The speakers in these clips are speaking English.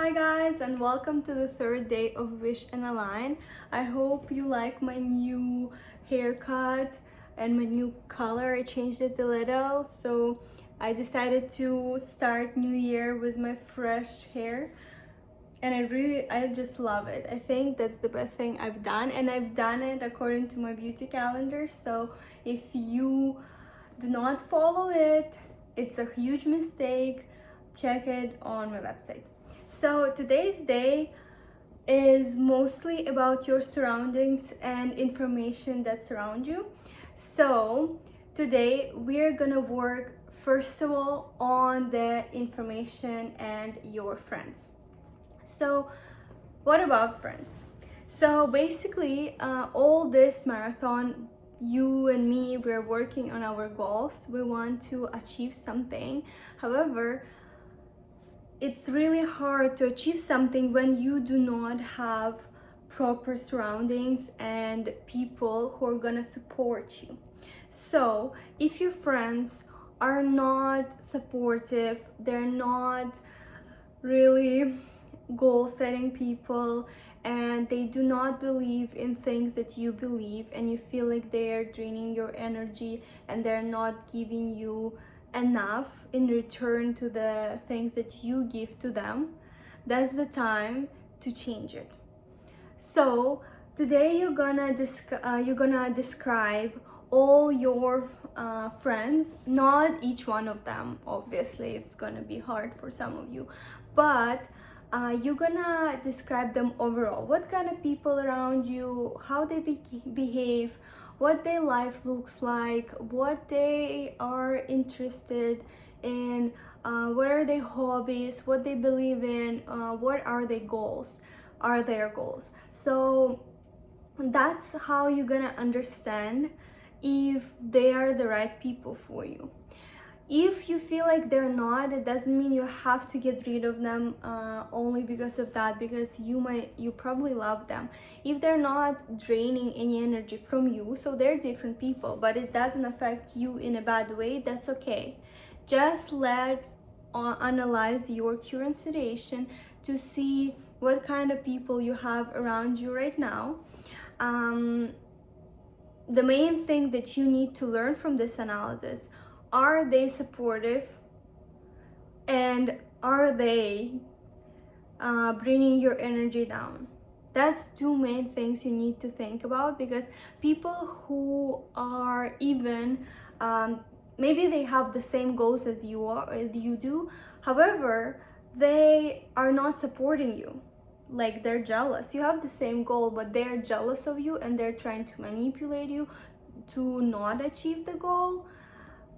Hi guys, and welcome to the third day of Wish and Align. I hope you like my new haircut and my new color. I changed it a little, so I decided to start new year with my fresh hair, and I just love it. I think that's the best thing I've done, and I've done it according to my beauty calendar. So if you do not follow it, it's a huge mistake. Check it on my website. So today's day is mostly about your surroundings and information that surround you. So today we're gonna work first of all on the information and your friends. So what about friends? So basically, all this marathon, you and me, we're working on our goals. We want to achieve something. However, it's really hard to achieve something when you do not have proper surroundings and people who are gonna support you. So if your friends are not supportive, they're not really goal-setting people, and they do not believe in things that you believe, and you feel like they are draining your energy and they're not giving you enough in return to the things that you give to them, that's the time to change it. So today you're gonna describe all your friends, not each one of them. Obviously, it's gonna be hard for some of you, but you're gonna describe them overall. What kind of people around you, how they behave, what their life looks like, what they are interested in, what are their hobbies, what they believe in, what are their goals. So that's how you're gonna understand if they are the right people for you. If you feel like they're not, it doesn't mean you have to get rid of them only because of that, because you probably love them. If they're not draining any energy from you, so they're different people, but it doesn't affect you in a bad way, that's okay. Just analyze your current situation to see what kind of people you have around you right now. The main thing that you need to learn from this analysis: are they supportive, and are they bringing your energy down? That's two main things you need to think about, because people who are even maybe they have the same goals as you do, however they are not supporting you, like they're jealous. You have the same goal, but they're jealous of you and they're trying to manipulate you to not achieve the goal.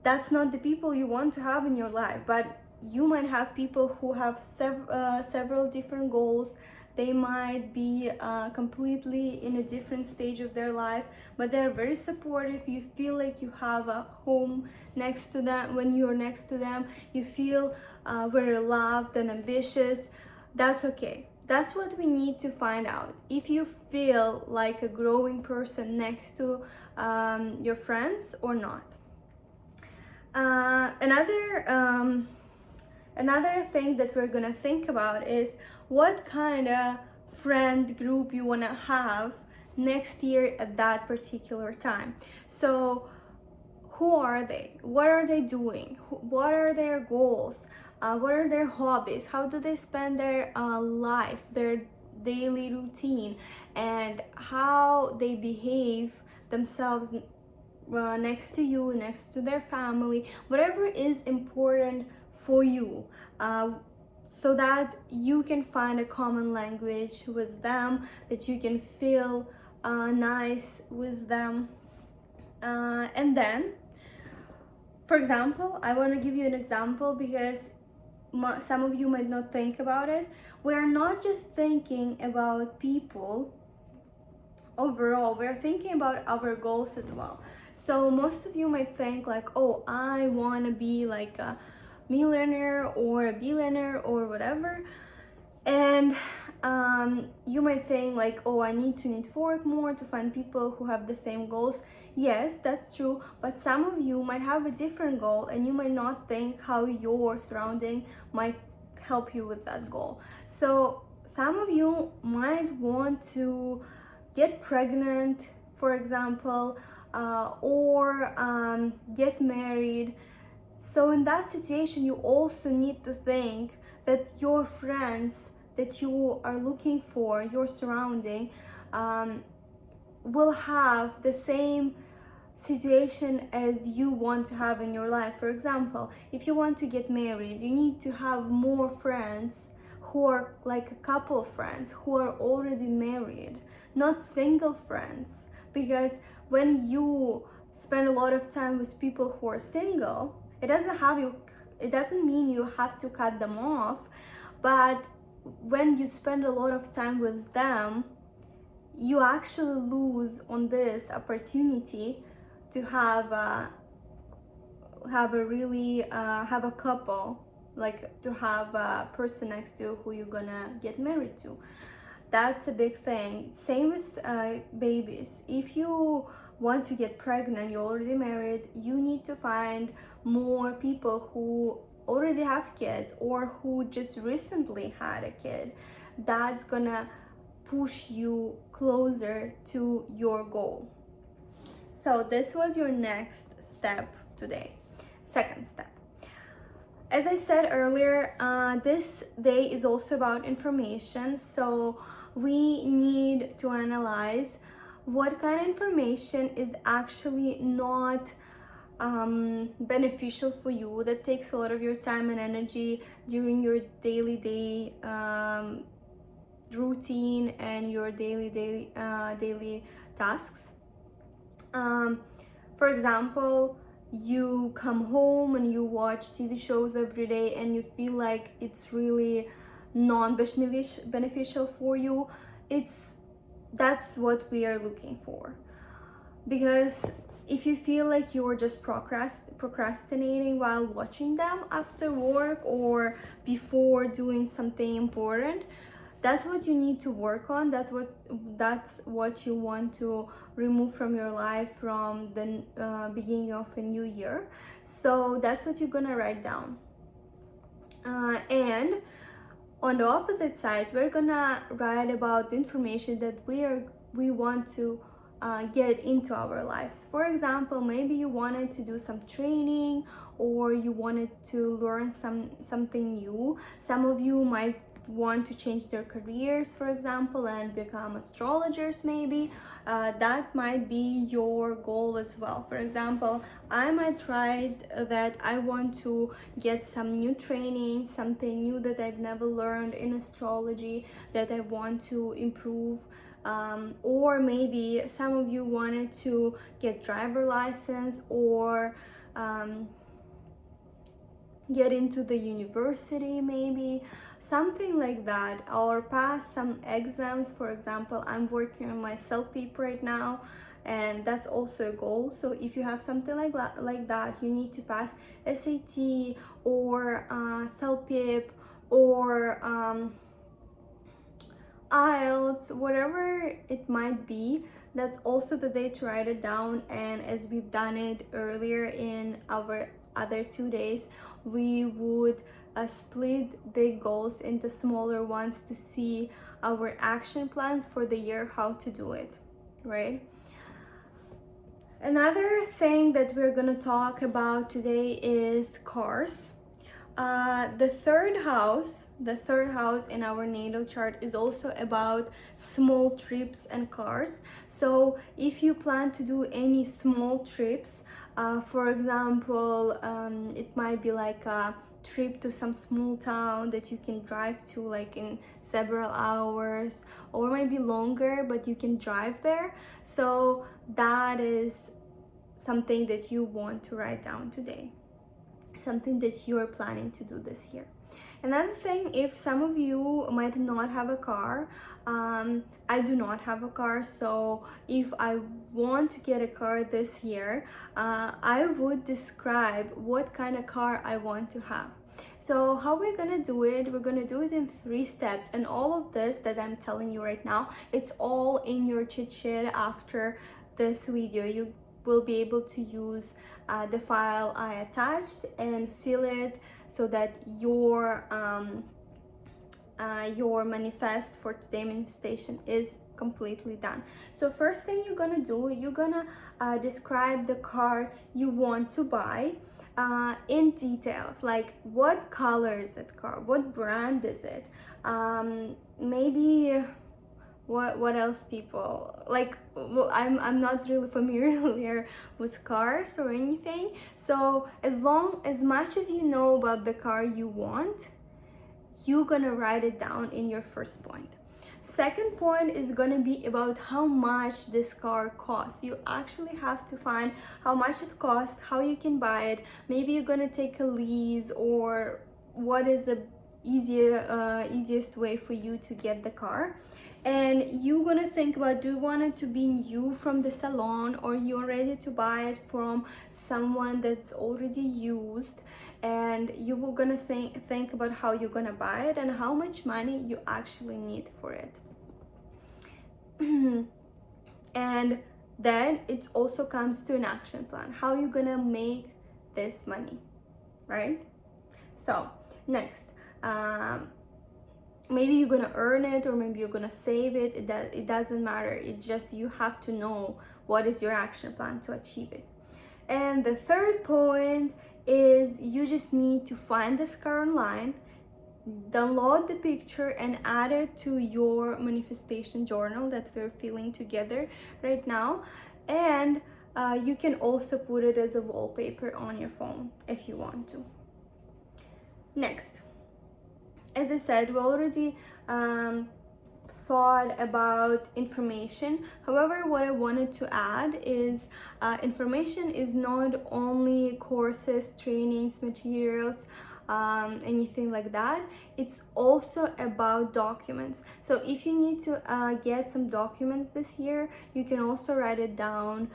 That's not the people you want to have in your life. But you might have people who have several different goals. They might be completely in a different stage of their life, but they're very supportive. You feel like you have a home next to them. When you're next to them, you feel very loved and ambitious. That's okay. That's what we need to find out. If you feel like a growing person next to your friends or not. Another thing that we're gonna think about is what kind of friend group you wanna have next year at that particular time. So who are they? What are they doing? What are their goals? What are their hobbies? How do they spend their life, their daily routine, and how they behave themselves next to you, next to their family, whatever is important for you, so that you can find a common language with them, that you can feel nice with them. And then, for example, I want to give you an example, because some of you might not think about it. We are not just thinking about people overall, we're thinking about our goals as well. So most of you might think like, oh, I want to be like a millionaire or a billionaire or whatever, and you might think like, oh, I need to network more to find people who have the same goals. Yes, that's true, but some of you might have a different goal, and you might not think how your surrounding might help you with that goal. So some of you might want to get pregnant, for example, or get married. So in that situation, you also need to think that your friends that you are looking for, your surrounding, will have the same situation as you want to have in your life. For example, if you want to get married, you need to have more friends who are like a couple friends who are already married, not single friends. Because when you spend a lot of time with people who are single, it doesn't mean you have to cut them off, but when you spend a lot of time with them, you actually lose on this opportunity to have a really have a couple, like to have a person next to you who you're gonna get married to. That's a big thing. Same with babies. If you want to get pregnant, you're already married, you need to find more people who already have kids or who just recently had a kid. That's gonna push you closer to your goal. So this was your next step today. Second step. As I said earlier, this day is also about information. So we need to analyze what kind of information is actually not beneficial for you, that takes a lot of your time and energy during your daily routine and your daily tasks. For example, you come home and you watch TV shows every day and you feel like it's really non-beneficial for you. That's what we are looking for. Because if you feel like you're just procrastinating while watching them after work or before doing something important, that's what you need to work on. That's what you want to remove from your life from the beginning of a new year. So that's what you're gonna write down. And on the opposite side, we're gonna write about the information that we want to get into our lives. For example, maybe you wanted to do some training or you wanted to learn something new. Some of you might want to change their careers, for example, and become astrologers. Maybe that might be your goal as well. For example, I might try that I want to get some new training, something new that I've never learned in astrology that I want to improve. Or maybe some of you wanted to get driver license or get into the university, maybe something like that, or pass some exams. For example, I'm working on my CELPIP right now, and that's also a goal. So if you have something like that, you need to pass SAT or CELPIP or IELTS, whatever it might be. That's also the day to write it down. And as we've done it earlier in our other 2 days, we would split big goals into smaller ones to see our action plans for the year, how to do it, right? Another thing that we're gonna talk about today is cars. The third house in our natal chart is also about small trips and cars. So if you plan to do any small trips, for example, it might be like a trip to some small town that you can drive to like in several hours, or maybe longer, but you can drive there. So that is something that you want to write down today, something that you are planning to do this year. Another thing, if some of you might not have a car, I do not have a car, so if I want to get a car this year, I would describe what kind of car I want to have. So how we're gonna do it, we're gonna do it in 3 steps, and all of this that I'm telling you right now, it's all in your cheat sheet after this video. You will be able to use the file I attached and fill it so that your your manifest for today manifestation is completely done. So first thing you're gonna do, you're gonna describe the car you want to buy in details, like what color is that car, what brand is it, maybe what else people like. Well, I'm not really familiar with cars or anything, so as much as you know about the car you want, you're gonna write it down in your first point. Second point is gonna be about how much this car costs. You actually have to find how much it costs, how you can buy it. Maybe you're gonna take a lease, or what is the easiest way for you to get the car. And you're gonna think about, do you want it to be new from the salon, or you're ready to buy it from someone that's already used. And you were gonna think about how you're gonna buy it and how much money you actually need for it. And then it also comes to an action plan, how you're gonna make this money, right? So next, maybe you're gonna earn it, or maybe you're gonna save it. It doesn't matter. It just, you have to know what is your action plan to achieve it. And the third point is you just need to find this car online, download the picture and add it to your manifestation journal that we're filling together right now. And you can also put it as a wallpaper on your phone if you want to. Next, as I said, we already thought about information. However, what I wanted to add is information is not only courses, trainings, materials, anything like that. It's also about documents. So if you need to get some documents this year, you can also write it down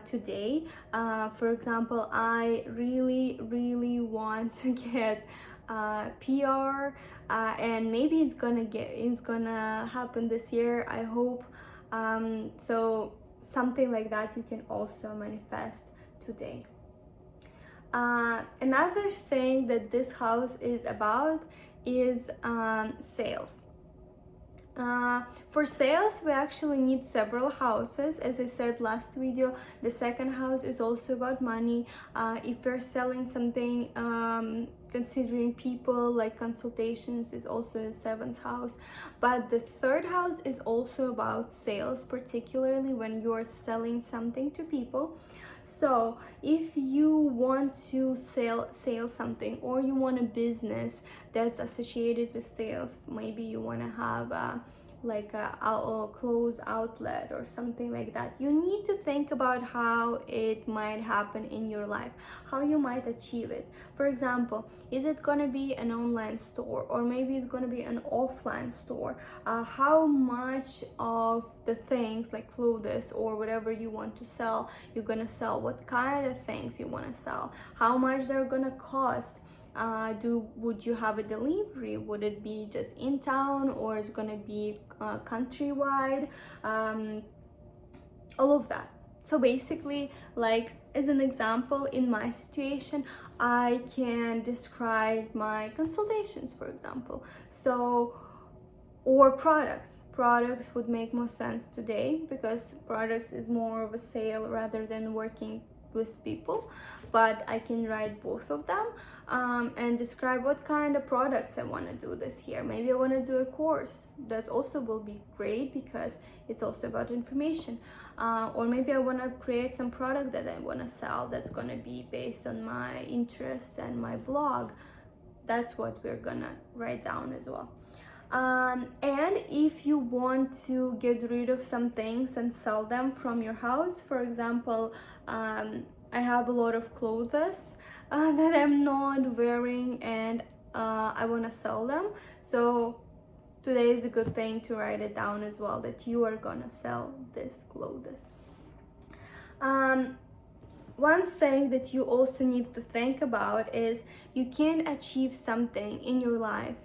today. For example, I really want to get PR, and maybe it's gonna happen this year, I hope. So something like that you can also manifest today. Another thing that this house is about is sales. For sales, we actually need several houses. As I said last video, the second house is also about money. If you're selling something, considering people, like consultations, is also a seventh house. But the third house is also about sales, particularly when you're selling something to people. So if you want to sell something, or you want a business that's associated with sales, maybe you want to have like a clothes outlet or something like that, you need to think about how it might happen in your life, how you might achieve it. For example, is it gonna be an online store, or maybe it's gonna be an offline store? How much of the things like clothes or whatever you want to sell, you're gonna sell? What kind of things you want to sell? How much they're gonna cost? Would you have a delivery? Would it be just in town, or it's gonna be countrywide? All of that. So basically, like as an example, in my situation, I can describe my consultations, for example. So, or products would make more sense today, because products is more of a sale rather than working with people. But I can write both of them and describe what kind of products I want to do this year. Maybe I want to do a course. That also will be great, because it's also about information. Or maybe I want to create some product that I want to sell that's going to be based on my interests and my blog. That's what we're gonna write down as well. And if you want to get rid of some things and sell them from your house, for example, I have a lot of clothes that I'm not wearing, and I want to sell them. So today is a good thing to write it down as well, that you are gonna sell this clothes. One thing that you also need to think about is you can achieve something in your life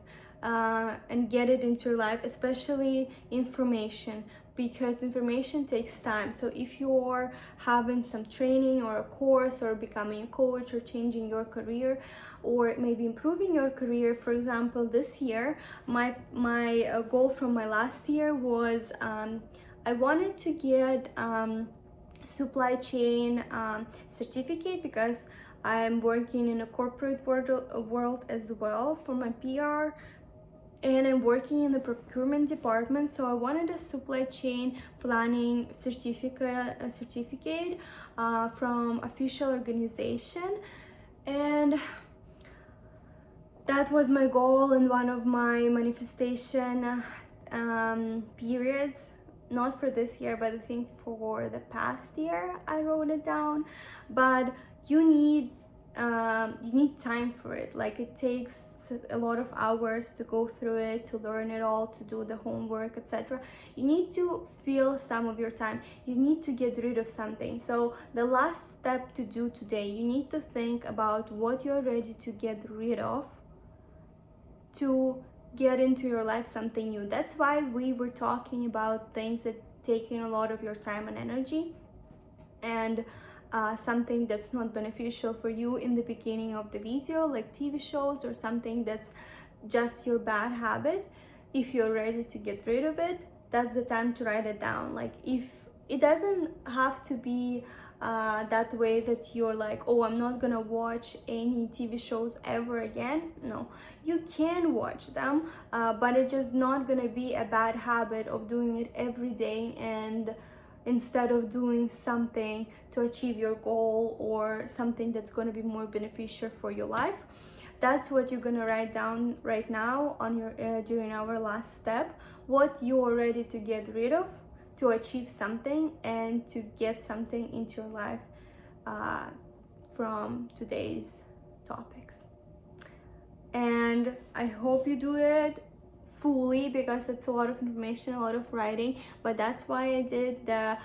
and get it into your life, especially information, because information takes time. So if you're having some training or a course or becoming a coach or changing your career or maybe improving your career, for example, this year my goal from my last year was I wanted to get supply chain certificate, because I'm working in a corporate world as well for my PR, and I'm working in the procurement department. So I wanted a supply chain planning certificate from official organization, and that was my goal and one of my manifestation periods, not for this year, but I think for the past year I wrote it down. But you need time for it. Like, it takes a lot of hours to go through it, to learn it all, to do the homework, etc. You need to fill some of your time. You need to get rid of something. So the last step to do today, you need to think about what you're ready to get rid of to get into your life something new. That's why we were talking about things that taking a lot of your time and energy, and something that's not beneficial for you in the beginning of the video, like TV shows or something that's just your bad habit. If you're ready to get rid of it, that's the time to write it down. Like, if it doesn't have to be that way that you're like, oh, I'm not gonna watch any TV shows ever again. No, you can watch them, but it's just not gonna be a bad habit of doing it every day, and instead of doing something to achieve your goal or something that's going to be more beneficial for your life. That's what you're going to write down right now on your during our last step, what you are ready to get rid of to achieve something and to get something into your life from today's topics. And I hope you do it fully, because it's a lot of information, a lot of writing, but that's why I did the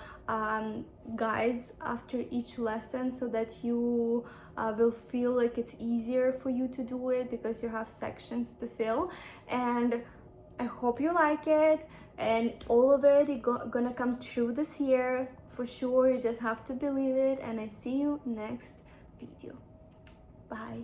guides after each lesson, so that you will feel like it's easier for you to do it, because you have sections to fill. And I hope you like it, and all of it is gonna come true this year for sure. You just have to believe it, and I see you next video. Bye.